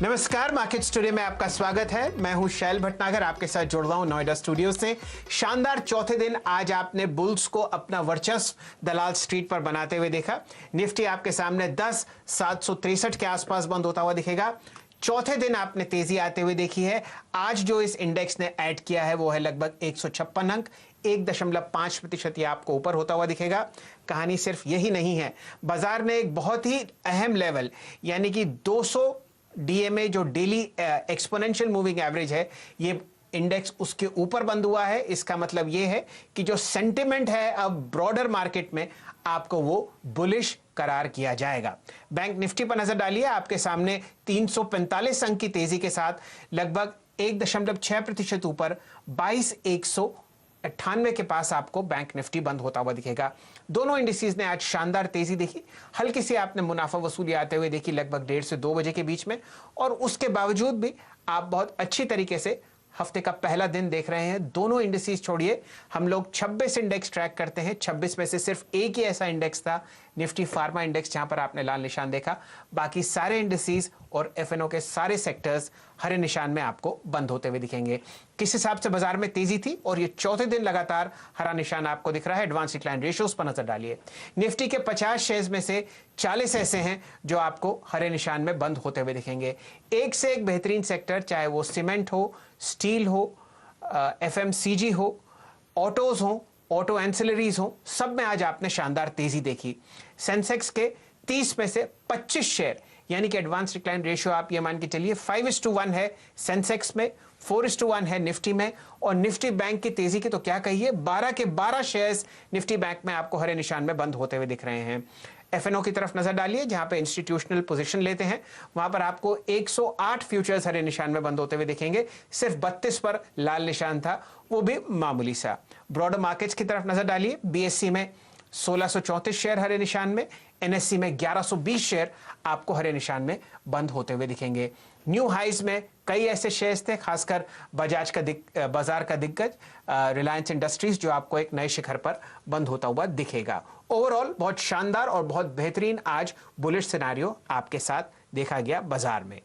नमस्कार, market studio में आपका स्वागत है। मैं हूं शैल भटनागर, आपके साथ जुड़ रहा हूं नोएडा स्टूडियो से। शानदार चौथे दिन आज आपने बुल्स को अपना वर्चस्व दलाल स्ट्रीट पर बनाते हुए देखा। निफ्टी आपके सामने 10,763 के आसपास बंद होता हुआ दिखेगा। चौथे दिन आपने तेजी आते हुए देखी है। आज जो इस इंडेक्स ने ऐड किया है वो है लगभग 156 अंक, 1.5% ये आपको ऊपर होता हुआ दिखेगा। कहानी सिर्फ यही नहीं है, बाजार ने एक बहुत ही अहम लेवल यानी कि 200 डीएमए जो डेली एक्सपोनेंशियल मूविंग एवरेज है, ये इंडेक्स उसके ऊपर बंद हुआ है। इसका मतलब ये है कि जो सेंटिमेंट है अब ब्रॉडर मार्केट में आपको वो बुलिश करार किया जाएगा। बैंक निफ्टी पर नजर डालिए, आपके सामने 345 अंक की तेजी के साथ लगभग 1.6% ऊपर 22,198 के पास आपको बैंक निफ्टी बंद होता हुआ दिखेगा। दोनों इंडिसेस ने आज शानदार तेजी देखी। हल्की सी आपने मुनाफा वसूली आते हुए देखी लगभग 1:30 से 2 बजे के बीच में, और उसके बावजूद भी आप बहुत अच्छी तरीके से हफ्ते का पहला दिन देख रहे हैं। दोनों इंडिसेस छोड़िए, हम लोग 26 इंडेक्स ट्रैक करते हैं। 26 में से सिर्फ एक ही ऐसा इंडेक्स था, निफ्टी फार्मा इंडेक्स, जहां पर आपने लाल निशान देखा। बाकी सारे इंडिसेस और एफएनओ के सारे सेक्टर्स हरे निशान में आपको बंद होते हुए दिखेंगे। किस हिसाब से बाजार में तेजी थी और ये चौथे दिन लगातार हरा निशान आपको दिख रहा है। एडवांस डिक्लाइन रेशियोज पर नजर डालिए। निफ्टी के 50 शेयर्स में से 40 ऐसे हैं जो आपको हरे निशान में बंद होते हुए दिखेंगे। एक से एक बेहतरीन सेक्टर, चाहे वो सीमेंट हो, स्टील हो, एफएमसीजी हो, ऑटोज हो, ऑटो एंसिलरीज हो, सब में आज आपने शानदार तेजी देखी। सेंसेक्स के 30 में से 25 शेयर यानी कि एडवांस डिक्लाइन रेशियो आप ये मान के चलिए 5:1 है सेंसेक्स में, 4:1 है निफ्टी में। और निफ्टी बैंक की तेजी की तो क्या कहिए, 12 के 12 शेयर्स निफ्टी बैंक में आपको हरे निशान में बंद होते हुए दिख रहे हैं। एफएनओ की तरफ नजर डालिए, जहां पे इंस्टीट्यूशनल पोजीशन लेते हैं, वहां पर आपको 108 फ्यूचर्स हरे निशान में बंद होते हुए दिखेंगे। सिर्फ 32 पर लाल निशान था, वो भी मामूली सा। ब्रॉडर मार्केट्स की तरफ नजर डालिए, बीएससी में 1634 शेयर हरे निशान में, एनएससी में 1120 शेयर आपको हरे निशान में बंद होते हुए दिखेंगे। न्यू हाइज में कई ऐसे शेयर्स थे, खासकर बजाज का बाजार का दिग्गज रिलायंस इंडस्ट्रीज, जो आपको एक नए शिखर पर बंद होता हुआ दिखेगा। ओवरऑल बहुत शानदार और बहुत बेहतरीन आज बुलिश सिनेरियो आपके साथ देखा गया बाजार में।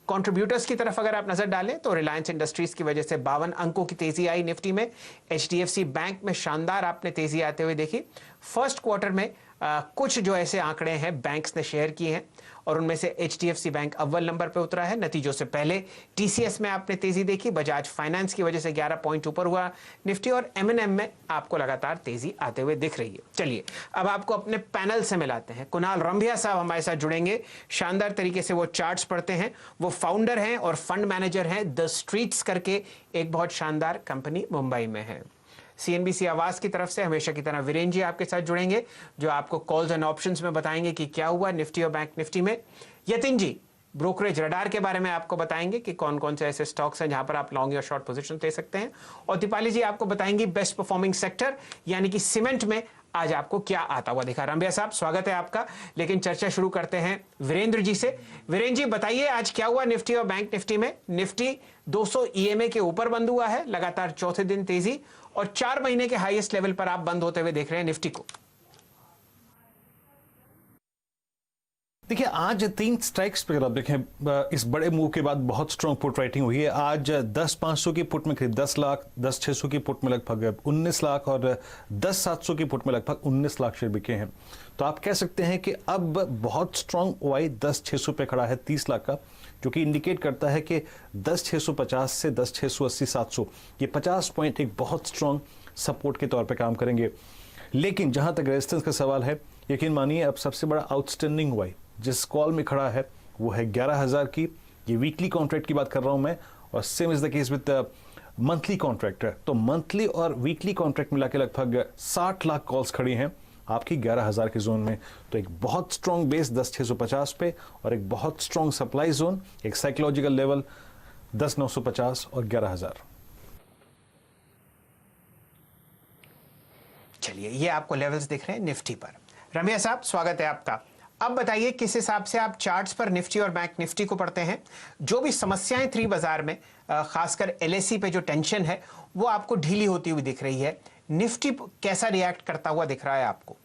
कंट्रीब्यूटर्स की तरफ अगर आप नजर डालें तो रिलायंस इंडस्ट्रीज की वजह से 52 अंकों की तेजी आई निफ्टी में। एचडीएफसी बैंक में शानदार आपने तेजी आते हुए देखी। फर्स्ट क्वार्टर में कुछ जो ऐसे आंकड़े हैं बैंक्स ने शेयर किए हैं, और उनमें से एचडीएफसी बैंक अव्वल नंबर पे उतरा है। नतीजों से पहले टीसीएस में आपने तेजी देखी, बजाज फाइनेंस की वजह से 11 पॉइंट ऊपर हुआ निफ्टी, और एमएनएम में आपको लगातार तेजी आते हुए दिख रही है। चलिए अब आपको अपने पैनल से मिलाते हैं। कुणाल रंभिया साहब हमारे साथ जुड़ेंगे, शानदार तरीके से वो चार्ट्स पढ़ते हैं। वो फाउंडर हैं और फंड मैनेजर हैं द स्ट्रीट्स करके एक बहुत शानदार कंपनी मुंबई में है। सीएनबीसी आवाज की तरफ से हमेशा की तरह वीरेन जी आपके साथ जुड़ेंगे, जो आपको कॉल्स एंड ऑप्शंस में बताएंगे कि क्या हुआ निफ्टी और बैंक निफ्टी में। यतिन जी ब्रोकरेज रडार के बारे में आपको बताएंगे कि कौन कौन से ऐसे स्टॉक्स हैं जहां पर आप लॉन्ग या शॉर्ट पोजीशन ले सकते हैं। और दीपाली जी आपको बताएंगी बेस्ट परफॉर्मिंग सेक्टर यानी कि सीमेंट में आज आपको क्या आता हुआ दिखा। रंभिया साहब स्वागत है आपका, लेकिन चर्चा शुरू करते हैं वीरेंद्र जी से। वीरेंद्र जी बताइए आज क्या हुआ निफ्टी और बैंक निफ्टी में। निफ्टी 200 ईएमए के ऊपर बंद हुआ है, लगातार चौथे दिन तेजी, और 4 महीने के हाईएस्ट लेवल पर आप बंद होते हुए देख रहे हैं निफ्टी को। देखिए आज 3 स्ट्राइक्स पे अगर आप देखें, इस बड़े मूव के बाद बहुत स्ट्रॉन्ग पुट राइटिंग हुई है। आज 10,500 की पुट में करीब 10 लाख, 10,600 की पुट में लगभग 19 लाख और 10,700 की पुट में लगभग 19 लाख शेयर बिके हैं। तो आप कह सकते हैं कि अब बहुत स्ट्रॉन्ग ओआई 10,600 पे खड़ा है 30 लाख का, जो कि इंडिकेट करता है कि 10,650 से 10,680, 700 ये 50 पॉइंट एक बहुत स्ट्रॉन्ग सपोर्ट के तौर पे काम करेंगे। लेकिन जहां तक रेजिस्टेंस का सवाल है, यकीन मानिए अब सबसे बड़ा आउटस्टैंडिंग ओआई जिस कॉल में खड़ा है वो है 11,000 की। ये वीकली कॉन्ट्रैक्ट की बात कर रहा हूं मैं, और same is the case with monthly contract है। तो मंथली और वीकली कॉन्ट्रैक्ट मिला के लगभग 60 लाख कॉल्स खड़ी हैं आपकी 11,000 के जोन में। तो एक बहुत स्ट्रॉन्ग बेस 10,650 पे, और एक बहुत स्ट्रॉन्ग सप्लाई जोन, एक साइकोलॉजिकल लेवल 10,950 और 11,000। चलिए ये आपको लेवल्स दिख रहे हैं निफ्टी पर। रंभिया साहब स्वागत है आपका। अब बताइए किस हिसाब से आप चार्ट्स पर निफ्टी और बैंक निफ्टी को पढ़ते हैं। जो भी समस्याएं थी बाजार में, खासकर एलएसई पे जो टेंशन है वो आपको ढीली होती हुई दिख रही है। निफ्टी कैसा रिएक्ट करता हुआ दिख रहा है आपको?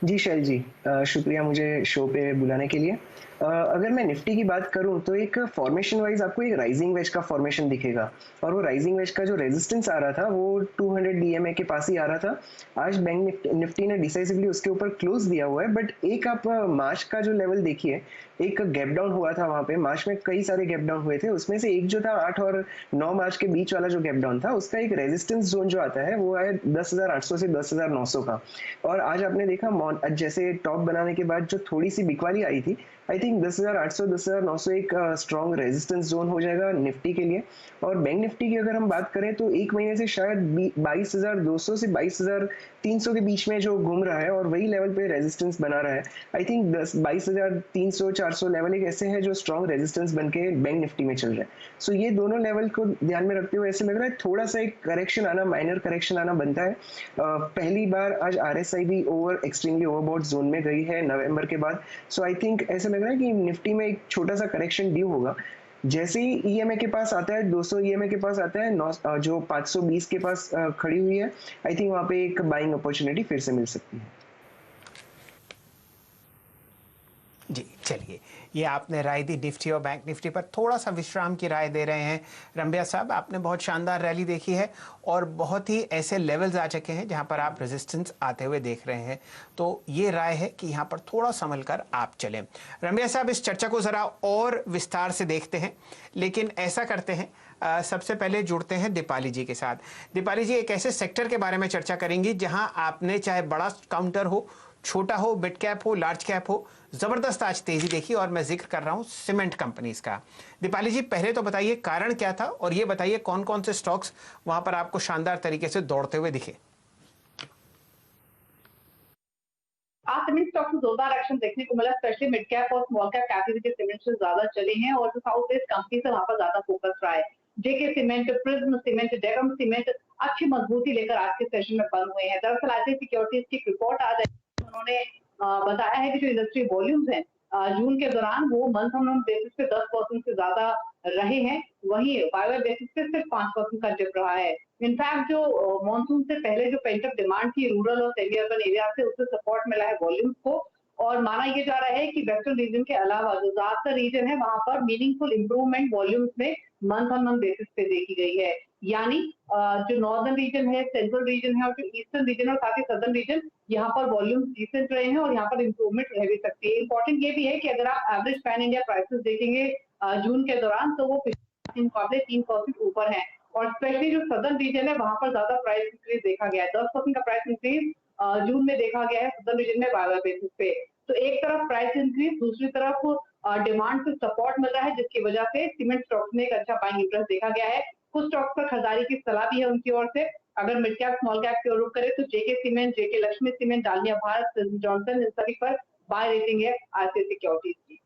जी शैल जी, शुक्रिया मुझे शो पे बुलाने के लिए। अगर मैं निफ्टी की बात करूं तो एक फॉर्मेशन वाइज आपको एक राइजिंग वेज का फॉर्मेशन दिखेगा, और वो राइजिंग वेज का जो रेजिस्टेंस आ रहा था वो 200 डीएमए के पास ही आ रहा था। आज बैंक निफ्टी ने डिसाइसिवली उसके ऊपर क्लोज दिया हुआ है, बट एक आप मार्च का जो लेवल देखिए, एक गैप डाउन हुआ था वहां पे। मार्च में कई सारे गैप डाउन हुए थे, उसमें से एक जो था 8 और 9 मार्च के बीच वाला जो गैप डाउन था, उसका एक रेजिस्टेंस जोन जो आता है वो है 10,800 से 10,900 का। और आज आपने देखा जैसे टॉप बनाने के बाद जो थोड़ी सी बिकवाली आई थी, आई थिंक 10,800 10,900 एक स्ट्रॉन्ग रेजिस्टेंस जोन हो जाएगा निफ्टी के लिए। और बैंक निफ्टी की अगर हम बात करें तो एक महीने से शायद 22,200 से 22,300 के बीच में जो घूम रहा है, और वही लेवल पे रेजिस्टेंस बना रहा है। आई थिंक 22,300 400 लेवल एक ऐसे है जो स्ट्रॉन्ग रेजिस्टेंस बन के बैंक निफ्टी में चल रहा है। सो ये दोनों लेवल को ध्यान में रखते हुए ऐसे लग रहा है थोड़ा सा एक करेक्शन आना, माइनर करेक्शन आना बनता है। पहली बार आज आरएसआई भी एक्सट्रीमली ओवरबॉट जोन में गई है नवंबर के बाद। सो आई थिंक ऐसा लग रहा है कि निफ्टी में एक छोटा सा करेक्शन ड्यू होगा। जैसे ही ईएमए के पास आता है, 200 ईएमए के पास आता है, जो 520 के पास खड़ी हुई है, आई थिंक वहां पे एक बाइंग अपॉर्चुनिटी फिर से मिल सकती है। जी चलिए, ये आपने राय दी निफ्टी और बैंक निफ्टी पर। थोड़ा सा विश्राम की राय दे रहे हैं रंबिया साहब। आपने बहुत शानदार रैली देखी है और बहुत ही ऐसे लेवल्स आ चुके हैं जहां पर आप रेजिस्टेंस आते हुए देख रहे हैं, तो ये राय है कि यहां पर थोड़ा संभल कर आप चलें। रंबिया साहब, इस चर्चा को जरा और विस्तार से देखते हैं, लेकिन ऐसा करते हैं सबसे पहले जुड़ते हैं दीपाली जी के साथ। दीपाली जी, एक ऐसे सेक्टर के बारे में चर्चा करेंगी जहां आपने चाहे बड़ा काउंटर हो, छोटा हो, मिड कैप हो, लार्ज कैप हो, जबरदस्त आज तेजी देखी, और मैं जिक्र कर रहा हूं सीमेंट कंपनीज का। दीपाली जी, पहले तो बताइए कारण क्या था, और ये बताइए कौन कौन से स्टॉक्स वहां पर आपको शानदार तरीके से दौड़ते हुए दिखे। आज सीमेंट स्टॉक में जोरदार एक्शन देखने को मिला, स्पेशली मिड कैप और स्मॉल कैप कैटेगरी के सीमेंट से ज्यादा चले हैं, और जो साउथ वेस्ट कंपनी है वहां पर ज्यादा फोकस रहा है। जेके सीमेंट, प्रिज्म सीमेंट, डेकम सीमेंट अच्छी मजबूती लेकर आज के सेशन में बंद हुए हैं। दरअसल आईटी सिक्योरिटीज की रिपोर्ट आ जाए, उन्होंने बताया है कि जो इंडस्ट्री वॉल्यूम्स हैं जून के दौरान वो मंथ ऑन मंथ बेसिस पे 10% से ज्यादा रहे हैं, वहीं वायर बेसिस पे सिर्फ 5% का डिप रहा है। इनफैक्ट जो मॉनसून से पहले जो पेंटअप डिमांड थी रूरल और सेमी अर्बन एरिया से, उससे सपोर्ट मिला है वॉल्यूम्स को, और माना ये जा रहा है कि वेस्टर्न रीजन के अलावा जो ज्यादातर रीजन है वहां पर मीनिंगफुल इंप्रूवमेंट वॉल्यूम्स में मंथ ऑन मंथ बेसिस पे देखी गई है। यानी जो नॉर्दर्न रीजन है, सेंट्रल रीजन है और जो ईस्टर्न रीजन और साथ ही सदर्न रीजन, यहाँ पर वॉल्यूम डिसेंट रहे हैं और यहाँ पर इंप्रूवमेंट रह भी सकती है। इंपॉर्टेंट ये भी है कि अगर आप एवरेज पैन इंडिया प्राइसेस देखेंगे जून के दौरान, तो वो पिछले मुकाबले 3% ऊपर है, और स्पेशली जो सदर्न रीजन है वहां पर ज्यादा प्राइस इंक्रीज देखा गया है। 10% का प्राइस इंक्रीज जून में देखा गया है सदर्न रीजन में वायर बेसिस पे। तो एक तरफ प्राइस इंक्रीज, दूसरी तरफ डिमांड से सपोर्ट मिल रहा है, जिसकी वजह से सीमेंट स्टॉक्स में एक अच्छा बाइंग इंटरेस्ट देखा गया है। कुछ स्टॉक्स पर खरीदारी की सलाह भी है उनकी ओर से। अगर मिड कैप स्मॉल कैप की ओर रुख करें तो जेके सीमेंट, जेके लक्ष्मी सीमेंट, डालमिया भारत, जॉनसन, इन सभी पर बाय रेटिंग है आईसीआईसीआई सिक्योरिटीज की।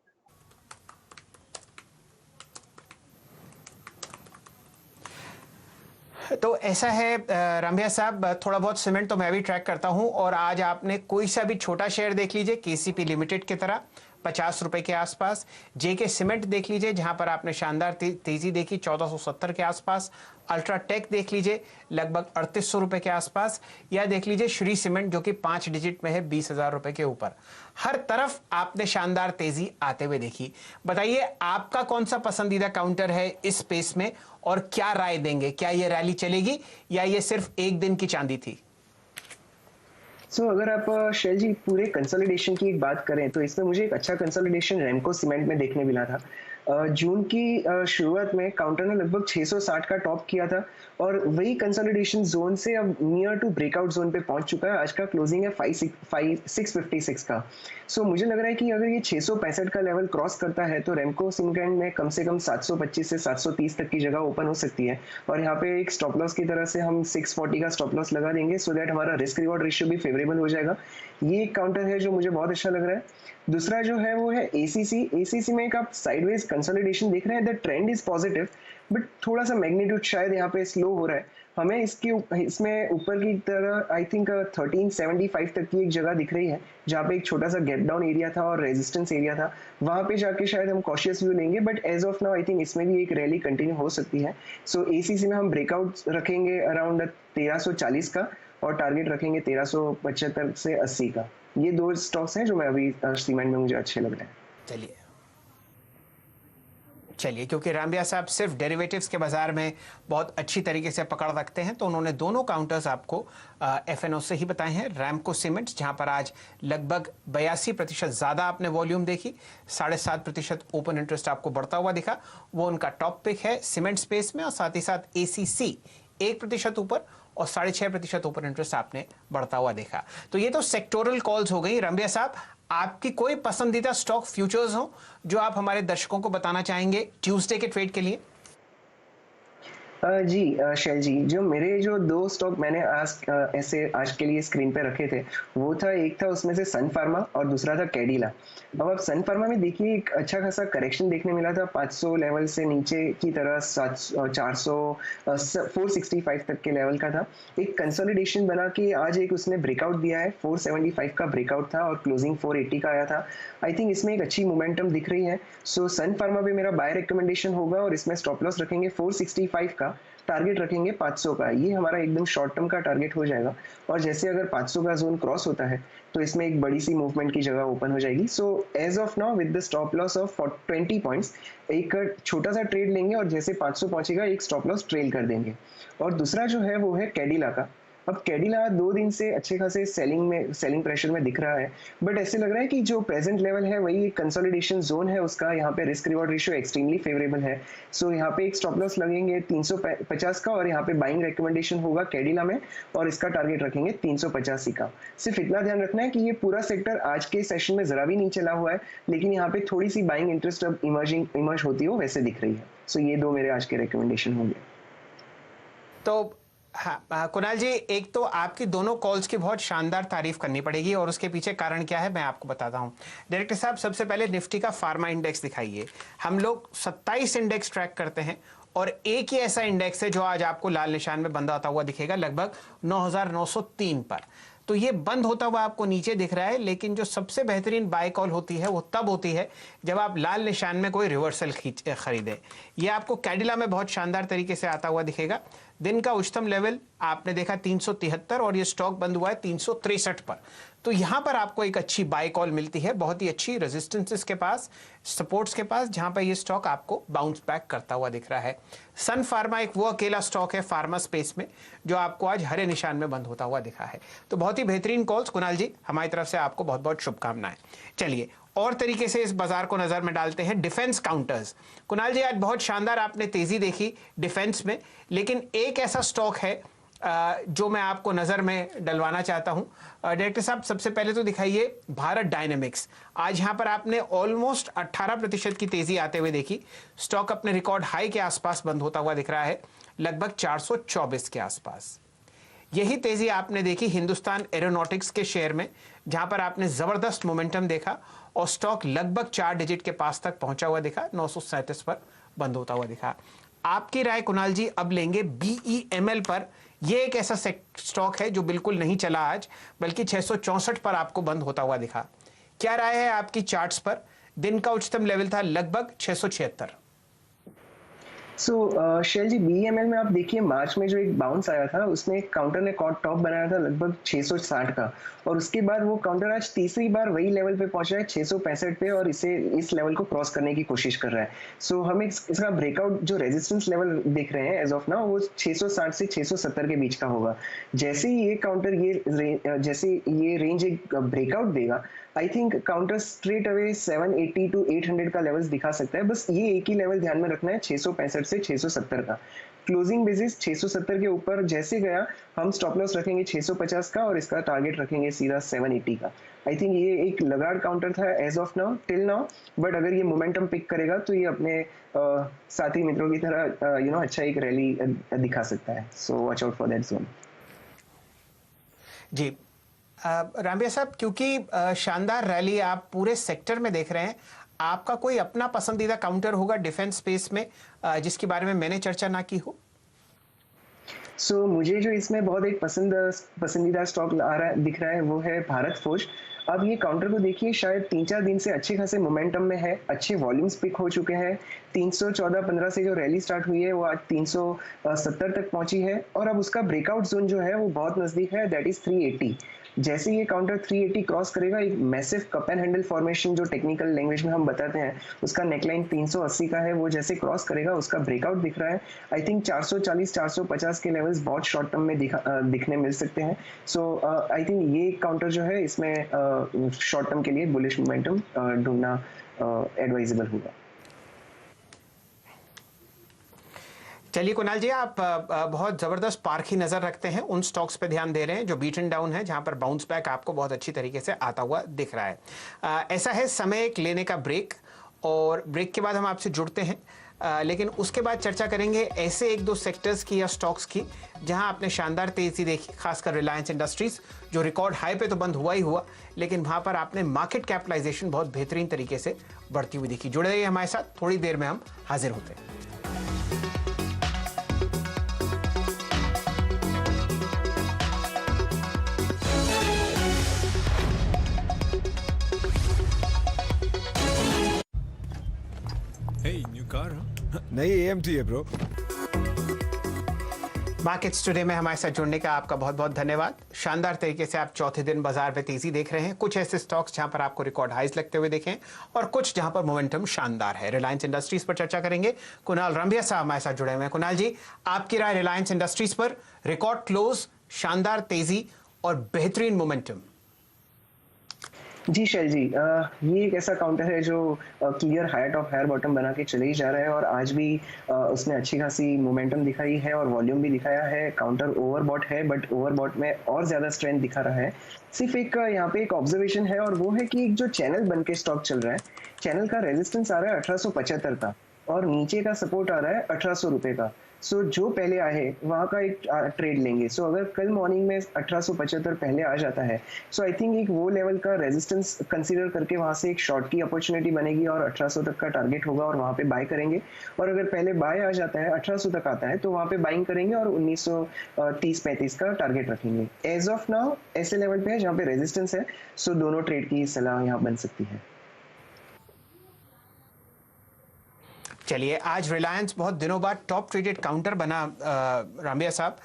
तो ऐसा है रंबिया साहब, थोड़ा बहुत सीमेंट तो मैं भी ट्रैक करता हूं, और आज आपने कोई सा भी छोटा शेयर देख लीजिए केसीपी लिमिटेड की तरह 50 रुपए के आसपास, जेके सीमेंट देख लीजिए जहां पर आपने शानदार तेजी देखी 1470 के आसपास, अल्ट्राटेक देख लीजिए लगभग 3800 रुपए के आसपास, या देख लीजिए श्री सीमेंट जो कि 5 डिजिट में है 20,000 रुपए के ऊपर। हर तरफ आपने शानदार तेजी आते हुए देखी। बताइए आपका कौन सा पसंदीदा काउंटर है इस स्पेस में, और क्या राय देंगे, क्या ये रैली चलेगी या ये सिर्फ एक दिन की चांदी थी? अगर आप शैल जी पूरे कंसोलिडेशन की एक बात करें तो इसमें मुझे एक अच्छा कंसोलिडेशन रेमको सीमेंट में देखने मिला था। जून की शुरुआत में काउंटर ने लगभग 660 का टॉप किया था, और वही कंसोलिडेशन जोन से अब नियर टू ब्रेकआउट जोन पे पहुंच चुका है। आज का क्लोजिंग है 656 का। मुझे लग रहा है कि अगर ये 665 का लेवल क्रॉस करता है तो रेमको सीमेंट में कम से कम 725 से 730 तक की जगह ओपन हो सकती है, और यहाँ पे एक स्टॉप लॉस की तरह से हम 640 का स्टॉप लॉस लगा देंगे, सो दैट हमारा रिस्क रिवॉर्ड रेशियो भी फेवरेबल हो जाएगा। ये एक काउंटर है जो मुझे बहुत अच्छा लग रहा है। दूसरा जो है वो है एसीसी में एक आप साइडवेज कंसोलिडेशन देख रहे हैं। The trend is positive, but थोड़ा सा मैग्नीट्यूड शायद यहाँ पे स्लो हो रहा है। हमें इसमें ऊपर की तरह आई थिंक 1375 तक की एक जगह दिख रही है जहाँ पे एक छोटा सा गैप डाउन एरिया था और रेजिस्टेंस एरिया था, वहां पे जाके शायद हम कॉशियस व्यू लेंगे, but as of now I think इसमें भी एक रैली कंटिन्यू हो सकती है। एसीसी में हम ब्रेकआउट रखेंगे अराउंड 1340 का, और टारगेट रखेंगे 1375 से 80 का। ये दो स्टॉक्स हैं जो मैं अभी सीमेंट में मुझे अच्छे लग रहे हैं। चलिए, चलिए, क्योंकि रामबिया साहब सिर्फ डेरिवेटिव्स के बाजार में बहुत अच्छी तरीके से पकड़ रखते हैं, तो उन्होंने दोनों काउंटर्स आपको एफएनओ से ही बताए हैं। रैमको सीमेंट्स, जहां पर आज लगभग 82% ज़्यादा आपने वॉल्यूम देखी, 7.5% ओपन इंटरेस्ट आपको बढ़ता हुआ दिखा, वो उनका टॉप पिक है सीमेंट स्पेस में। और साथ ही साथ एसीसी 1% ऊपर और 6.5% ओपन इंटरेस्ट आपने बढ़ता हुआ देखा। तो ये तो सेक्टोरल कॉल्स हो गई। रामबिया साहब, आपकी कोई पसंदीदा स्टॉक फ्यूचर्स हो जो आप हमारे दर्शकों को बताना चाहेंगे ट्यूसडे के ट्रेड के लिए? जी शैल जी, जो मेरे जो दो स्टॉक मैंने आज के लिए स्क्रीन पे रखे थे, वो था, एक था उसमें से सन फार्मा और दूसरा था कैडिला। अब आप सन फार्मा में देखिए एक अच्छा खासा करेक्शन देखने मिला था, 500 लेवल से नीचे की तरह 465 तक के लेवल का था। एक कंसोलिडेशन बना के आज एक उसने ब्रेकआउट दिया है, 475 का ब्रेकआउट था और क्लोजिंग 480 का आया था। आई थिंक इसमें एक अच्छी मोमेंटम दिख रही है। सो सन फार्मा पे मेरा बाय रिकमेंडेशन होगा और इसमें स्टॉप लॉस रखेंगे 465 का, टारगेट रखेंगे 500 का। ये हमारा एकदम शॉर्ट टर्म का टारगेट हो जाएगा और जैसे अगर 500 का जोन क्रॉस होता है तो इसमें एक बड़ी सी मूवमेंट की जगह ओपन हो जाएगी। So as of now with the stop loss of 20 points एक छोटा सा ट्रेड लेंगे और जैसे 500 पहुंचेगा एक स्टॉप लॉस ट्रेल कर देंगे। और दूसरा जो है वो है कैडिला का। अब कैडिला 2 दिन से अच्छे खासे सेलिंग प्रेशर में दिख रहा है, बट ऐसे लग रहा है कि जो प्रेजेंट लेवल है वही एक कंसोलिडेशन जोन है उसका। यहाँ पे risk reward ratio extremely favourable है। सो यहाँ पे एक स्टॉप लॉस लगेंगे 350 का और यहाँ पे बाइंग रिकमेंडेशन होगा कैडिला में और इसका टारगेट रखेंगे 385 का। सिर्फ इतना ध्यान रखना है कि ये पूरा सेक्टर आज के सेशन में जरा भी नहीं चला हुआ है, लेकिन यहाँ पे थोड़ी सी बाइंग इंटरेस्ट अब इमर्ज होती हो वैसे दिख रही है। सो ये दो मेरे आज के रिकमेंडेशन होंगे। तो हाँ कुणाल जी, एक तो आपकी दोनों कॉल्स की बहुत शानदार तारीफ करनी पड़ेगी और उसके पीछे कारण क्या है मैं आपको बताता हूं। डायरेक्टर साहब, सबसे पहले निफ्टी का फार्मा इंडेक्स दिखाइए। हम लोग 27 इंडेक्स ट्रैक करते हैं और एक ही ऐसा इंडेक्स है जो आज आपको लाल निशान में बंधा होता हुआ दिखेगा, लगभग 9,903 पर। तो ये बंद होता हुआ आपको नीचे दिख रहा है, लेकिन जो सबसे बेहतरीन बाय कॉल होती है वो तब होती है जब आप लाल निशान में कोई रिवर्सल खरीदें। ये आपको कैडिला में बहुत शानदार तरीके से आता हुआ दिखेगा। दिन का उच्चतम लेवल आपने देखा 373 और ये स्टॉक बंद हुआ है 363 पर। तो यहां पर आपको एक अच्छी बाय कॉल मिलती है, बहुत ही अच्छी रेजिस्टेंसेस के पास, सपोर्ट्स के पास, जहां पर ये स्टॉक आपको बाउंस बैक करता हुआ दिख रहा है। सन फार्मा एक वो अकेला स्टॉक है फार्मा स्पेस में जो आपको आज हरे निशान में बंद होता हुआ दिखा है। तो बहुत ही बेहतरीन कॉल्स कुणाल जी, हमारी तरफ से आपको बहुत बहुत शुभकामनाएं। चलिए और तरीके से इस बाजार को नजर में डालते हैं, डिफेंस काउंटर्स। कुणाल जी, आज बहुत शानदार आपने तेजी देखी डिफेंस में, लेकिन एक ऐसा स्टॉक है जो मैं आपको नजर में डलवाना चाहता हूं। डायरेक्टर साहब, सबसे पहले तो दिखाइए भारत डायनेमिक्स। आज यहां पर आपने ऑलमोस्ट 18% की तेजी आते हुए देखी। स्टॉक अपने रिकॉर्ड हाई के आसपास बंद होता हुआ दिख रहा है, लगभग 424 के आसपास। यही तेजी आपने देखी हिंदुस्तान एरोनॉटिक्स के शेयर में, जहां पर आपने जबरदस्त मोमेंटम देखा और स्टॉक लगभग 4 डिजिट के पास तक पहुंचा हुआ दिखा, 937 पर बंद होता हुआ दिखा। आपकी राय कुणाल जी अब लेंगे BEML पर। यह एक ऐसा स्टॉक है जो बिल्कुल नहीं चला आज, बल्कि 664 पर आपको बंद होता हुआ दिखा। क्या राय है आपकी चार्ट्स पर? दिन का उच्चतम लेवल था लगभग 676। सो शैल जी, BEML में आप देखिए मार्च में जो एक बाउंस आया था उसमें काउंटर ने टॉप बनाया था लगभग 660 का, और उसके बाद वो काउंटर आज तीसरी बार वही लेवल पे पहुंचा है 665 पे और इस लेवल को क्रॉस करने की कोशिश कर रहा है। सो हम इसका ब्रेकआउट जो रेजिस्टेंस लेवल देख रहे हैं एज ऑफ नाउ वो 660 से 670 के बीच का होगा। जैसे ही ये काउंटर जैसे ये रेंज एक ब्रेकआउट देगा, I think counter straight away 780 to 800 का लेवल्स दिखा सकता है। बस ये एक ही लेवल ध्यान में रखना है, 665 से 670 का। क्लोजिंग बेसिस 670 के ऊपर जैसे गया हम स्टॉप लॉस रखेंगे 650 का और इसका टारगेट रखेंगे सीधा 780 का। आई थिंक ये एक लगाड़ काउंटर था as of now, till now, but अगर ये मोमेंटम पिक करेगा तो ये अपने साथी मित्रों की तरह अच्छा एक रैली दिखा सकता है। So watch out for that zone. जी रामबिया साहब, क्योंकि शानदार रैली आप पूरे सेक्टर में देख रहे हैं, आपका कोई अपना पसंदीदा काउंटर होगा डिफेंस स्पेस में जिसके बारे में मैंने चर्चा ना की हो? सो मुझे जो इसमें बहुत एक पसंदीदा स्टॉक दिख रहा है वो है भारत फोर्ज। अब ये काउंटर को देखिए, शायद 3-4 दिन से अच्छे खासे मोमेंटम में है, अच्छे वॉल्यूम्स पिक हो चुके हैं। 314-15 से जो रैली स्टार्ट हुई है वो आज 370 तक पहुंची है और अब उसका ब्रेकआउट जोन जो है वो बहुत नजदीक है, दैट इज 380। जैसे ये काउंटर 380 क्रॉस करेगा, एक massive cup and handle formation जो टेक्निकल लैंग्वेज में हम बताते हैं, उसका नेकलाइन 380 का है, वो जैसे क्रॉस करेगा उसका ब्रेकआउट दिख रहा है। आई थिंक 440 450 के लेवल्स बहुत शॉर्ट टर्म में दिखने मिल सकते हैं। सो आई थिंक ये काउंटर जो है इसमें शॉर्ट टर्म के लिए बुलिश मोमेंटम ढूंढना एडवाइजेबल होगा। चलिए कुणाल जी, आप बहुत ज़बरदस्त पारखी नज़र रखते हैं, उन स्टॉक्स पे ध्यान दे रहे हैं जो बीटन डाउन है, जहां पर बाउंस बैक आपको बहुत अच्छी तरीके से आता हुआ दिख रहा है। ऐसा है समय एक लेने का ब्रेक, और ब्रेक के बाद हम आपसे जुड़ते हैं, लेकिन उसके बाद चर्चा करेंगे ऐसे एक दो सेक्टर्स की या स्टॉक्स की जहां आपने शानदार तेजी देखी, खासकर रिलायंस इंडस्ट्रीज जो रिकॉर्ड हाई पे तो बंद हुआ ही हुआ, लेकिन वहां पर आपने मार्केट कैपिटलाइजेशन बहुत बेहतरीन तरीके से बढ़ती हुई दिखी। जुड़े रहिए हमारे साथ, थोड़ी देर में हम हाजिर होते हैं। Hey, new car, huh? नहीं AMT है ब्रो। मार्केट्स टुडे में हमारे साथ जुड़ने का आपका बहुत बहुत धन्यवाद। शानदार तरीके से आप चौथे दिन बाजार में तेजी देख रहे हैं। कुछ ऐसे स्टॉक्स जहां पर आपको रिकॉर्ड हाइज लगते हुए देखें और कुछ जहां पर मोमेंटम शानदार है। रिलायंस इंडस्ट्रीज पर चर्चा करेंगे, कुणाल रंभिया साहब हमारे साथ जुड़े हुए हैं। कुणाल जी, आपकी राय रिलायंस इंडस्ट्रीज पर? रिकॉर्ड क्लोज, शानदार तेजी और बेहतरीन मोमेंटम। जी शैल जी, ये एक ऐसा काउंटर है जो clear higher top higher bottom बना के चले ही जा रहा है, और आज भी उसने अच्छी खासी मोमेंटम दिखाई है और वॉल्यूम भी दिखाया है। काउंटर ओवरबॉट है, बट ओवरबॉट में और ज्यादा स्ट्रेंथ दिखा रहा है। सिर्फ एक यहाँ पे एक ऑब्जर्वेशन है, और वो है कि एक जो चैनल बन के स्टॉक चल रहा है, चैनल का रेजिस्टेंस आ रहा है 1875 का, और नीचे का सपोर्ट आ रहा है 1800 रुपए का। सो जो पहले आए वहां का एक ट्रेड लेंगे। सो अगर कल मॉर्निंग में 1875 पहले आ जाता है, सो आई थिंक एक वो लेवल का रेजिस्टेंस कंसीडर करके वहां से एक शॉर्ट की अपॉर्चुनिटी बनेगी और 1800 तक का टारगेट होगा और वहां पे बाय करेंगे। और अगर पहले बाय आ जाता है 1800 तक आता है तो वहां पे बाइंग करेंगे और 1930-35 का टारगेट रखेंगे। एज ऑफ नाउ ऐसे लेवल पे है जहाँ पे रेजिस्टेंस है, सो दोनों ट्रेड की सलाह यहाँ बन सकती है। चलिए, आज रिलायंस बहुत दिनों बाद टॉप ट्रेडेड काउंटर बना। रामिया साहब,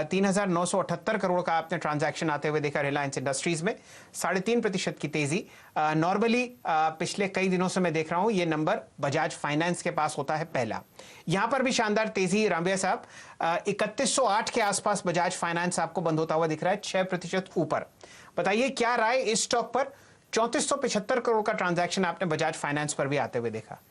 3,978 करोड़ का आपने ट्रांजैक्शन आते हुए देखा रिलायंस इंडस्ट्रीज में, 3.5% की तेजी। नॉर्मली पिछले कई दिनों से मैं देख रहा हूं ये नंबर बजाज फाइनेंस के पास होता है पहला। यहां पर भी शानदार तेजी। रामिया साहब, 3108 के आसपास बजाज फाइनेंस आपको बंद होता हुआ दिख रहा है, 6% ऊपर। बताइए क्या राय इस स्टॉक पर? 3475 करोड़ का ट्रांजैक्शन आपने बजाज फाइनेंस पर भी आते हुए देखा।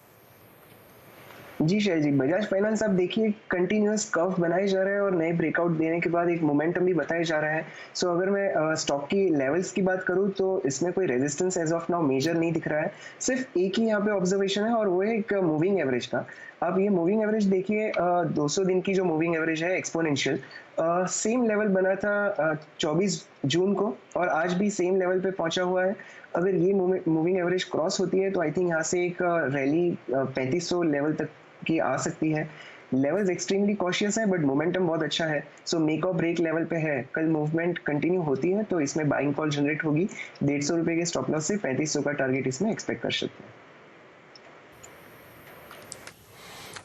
जी शैल जी, बजाज फाइनेंस आप देखिए कंटिन्यूअस कर्व बनाए जा रहे हैं और नए ब्रेकआउट देने के बाद एक मोमेंटम भी बताया जा रहा है। सो अगर मैं स्टॉक की लेवल्स की बात करूं तो इसमें कोई resistance as of now major नहीं दिख रहा है। सिर्फ एक ही यहाँ पे ऑब्जर्वेशन है और वो है एक मूविंग एवरेज का। आप ये मूविंग एवरेज देखिए, 200 दिन की जो मूविंग एवरेज है एक्सपोनेंशियल, सेम लेवल बना था 24 जून को और आज भी सेम लेवल पे पहुंचा हुआ है। अगर ये मूविंग एवरेज क्रॉस होती है तो आई थिंक यहाँ से एक रैली 3500 लेवल तक की आ सकती है। लेवल्स एक्सट्रीमली कॉशियस है बट मोमेंटम बहुत अच्छा है। सो मेक और ब्रेक लेवल पे है। कल मूवमेंट कंटिन्यू होती है तो इसमें बाइंग कॉल जनरेट होगी। 150 रुपए के स्टॉप लॉस से 3500 का टारगेट इसमें एक्सपेक्ट कर सकते हैं।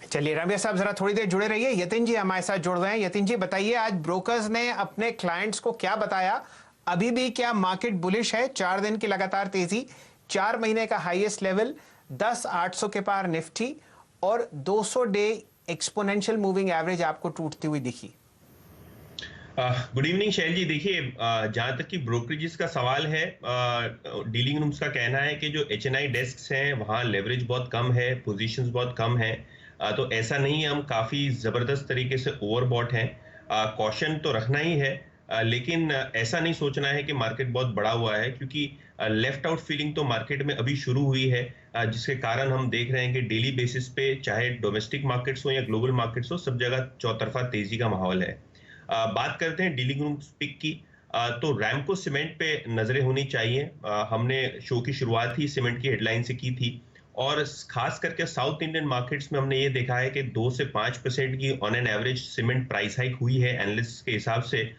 चलिए रमिया साहब, जरा थोड़ी देर जुड़े रहिए। यतिन जी हमारे साथ जुड़ रहे हैं। यतिन जी बताइए, आज ब्रोकर्स ने अपने क्लाइंट्स को क्या बताया? अभी भी क्या मार्केट बुलिश है? 4 दिन की लगातार तेजी, 4 महीने का हाईएस्ट लेवल 10,800 के पार निफ्टी और 200 डे एक्सपोनेंशियल मूविंग एवरेज आपको टूटती हुई दिखी। गुड इवनिंग शैल जी। देखिए, जहां तक कि ब्रोकरेजेस का सवाल है, डीलिंग रूम्स का कहना है कि जो HNI डेस्क हैं वहां लेवरेज बहुत कम है, पोजीशंस बहुत कम है। तो ऐसा नहीं है हम काफी जबरदस्त तरीके से ओवरबॉट हैं। कॉशन तो रखना ही है, लेकिन ऐसा नहीं सोचना है कि मार्केट बहुत बड़ा हुआ है, क्योंकि लेफ्ट आउट फीलिंग तो मार्केट में अभी शुरू हुई है, जिसके कारण हम देख रहे हैं कि डेली बेसिस पे चाहे डोमेस्टिक मार्केट्स हो या ग्लोबल मार्केट्स हो, सब जगह चौतरफा तेजी का माहौल है। बात करते हैं डीलिंग रूम पिक की, तो रैमको सीमेंट पे नजरें होनी चाहिए। हमने शो की शुरुआत ही सीमेंट की हेडलाइन से की थी और खास करके साउथ इंडियन मार्केट्स में हमने ये देखा है कि 2 से 5% की on an average cement price hike हुई है एनालिस्ट के हिसाब से।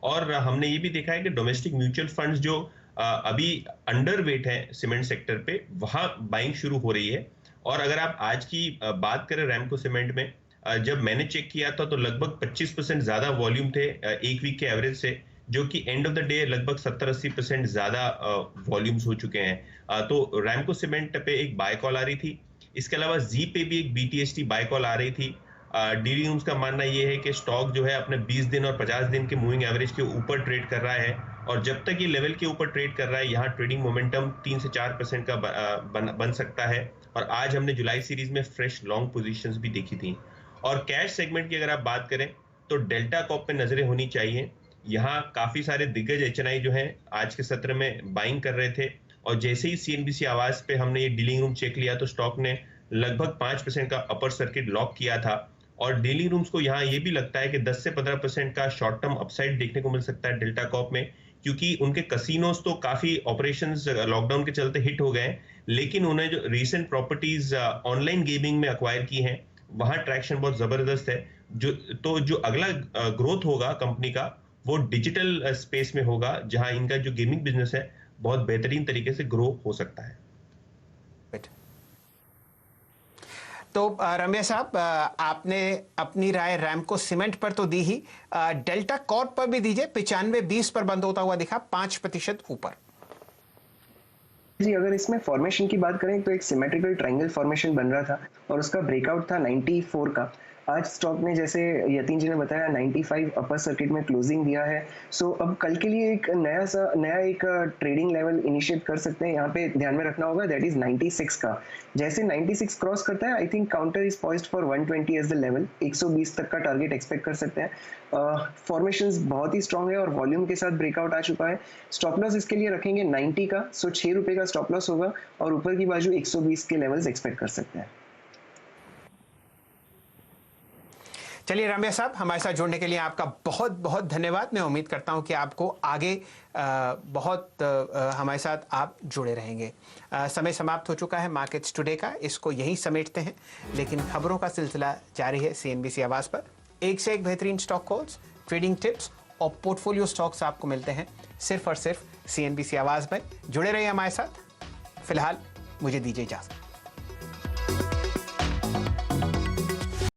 और हमने ये भी देखा है कि डोमेस्टिक म्यूचुअल फंड्स जो अभी अंडर वेट है सीमेंट सेक्टर पे, वहां बाइंग शुरू हो रही है। और अगर आप आज की बात करें रैमको सीमेंट में, जब मैंने चेक किया था तो लगभग 25% ज्यादा वॉल्यूम थे एक वीक के एवरेज से, जो कि एंड ऑफ द डे लगभग 70-80% ज्यादा वॉल्यूम्स हो चुके हैं। तो रैमको सीमेंट पे एक बाय कॉल आ रही थी। इसके अलावा जी पे भी एक BTST बाय कॉल आ रही थी। डीलिंग रूम्स का मानना यह है कि स्टॉक जो है अपने 20 दिन और 50 दिन के मूविंग एवरेज के ऊपर ट्रेड कर रहा है, और जब तक ये लेवल के ऊपर ट्रेड कर रहा है यहाँ ट्रेडिंग मोमेंटम 3 से 4% का बन सकता है। और आज हमने जुलाई सीरीज में फ्रेश लॉन्ग पोजीशंस भी देखी थी। और कैश सेगमेंट की अगर आप बात करें तो डेल्टा कॉर्प पे नजरें होनी चाहिए। यहाँ काफी सारे दिग्गज HNI जो हैं आज के सत्र में बाइंग कर रहे थे, और जैसे ही CNBC आवाज पे हमने ये डीलिंग रूम चेक लिया तो स्टॉक ने लगभग 5% का अपर सर्किट लॉक किया था। और डीलिंग रूम्स को यहाँ ये भी लगता है कि 10 से 15% का शॉर्ट टर्म अपसाइड देखने को मिल सकता है डेल्टा कॉर्प में, क्योंकि उनके कसिनोज तो काफी ऑपरेशंस लॉकडाउन के चलते हिट हो गए, लेकिन उन्हें जो रीसेंट प्रॉपर्टीज ऑनलाइन गेमिंग में अक्वायर की हैं वहां ट्रैक्शन बहुत जबरदस्त है। जो अगला ग्रोथ होगा कंपनी का वो डिजिटल स्पेस में होगा, जहां इनका जो गेमिंग बिजनेस है बहुत बेहतरीन तरीके से ग्रो हो सकता है। तो रमेश साहब, आपने अपनी राय रैमको सीमेंट पर तो दी ही, डेल्टा कॉर्प पर भी दीजिए। 95.20 पर बंद होता हुआ दिखा, 5% ऊपर। जी, अगर इसमें फॉर्मेशन की बात करें तो एक सिमेट्रिकल ट्रायंगल फॉर्मेशन बन रहा था और उसका ब्रेकआउट था 94 का। आज स्टॉक ने, जैसे यतीन जी ने बताया, 95 अपर सर्किट में क्लोजिंग दिया है। सो अब कल के लिए एक नया एक ट्रेडिंग लेवल इनिशिएट कर सकते हैं। यहाँ पे ध्यान में रखना होगा, दैट इज 96 का। जैसे 96 क्रॉस करता है, I think counter is poised for 120 as the level. 120 तक का टारगेट एक्सपेक्ट कर सकते हैं। फॉर्मेशंस बहुत ही स्ट्रांग है और वॉल्यूम के साथ ब्रेकआउट आ चुका है। स्टॉप लॉस इसके लिए रखेंगे 90 का, सो 6 रुपए का स्टॉप लॉस होगा और ऊपर की बाजू 120 के लेवल्स एक्सपेक्ट कर सकते हैं। चलिए रमेश साहब, हमारे साथ जुड़ने के लिए आपका बहुत बहुत धन्यवाद। मैं उम्मीद करता हूं कि आपको आगे बहुत हमारे साथ आप जुड़े रहेंगे। समय समाप्त हो चुका है मार्केट्स टुडे का, इसको यहीं समेटते हैं, लेकिन खबरों का सिलसिला जारी है CNBC आवाज पर। एक से एक बेहतरीन स्टॉक कॉल्स, ट्रेडिंग टिप्स और पोर्टफोलियो स्टॉक्स आपको मिलते हैं सिर्फ और सिर्फ CNBC आवाज में। जुड़े रहिए हमारे साथ। फिलहाल मुझे दीजिए इजाजत।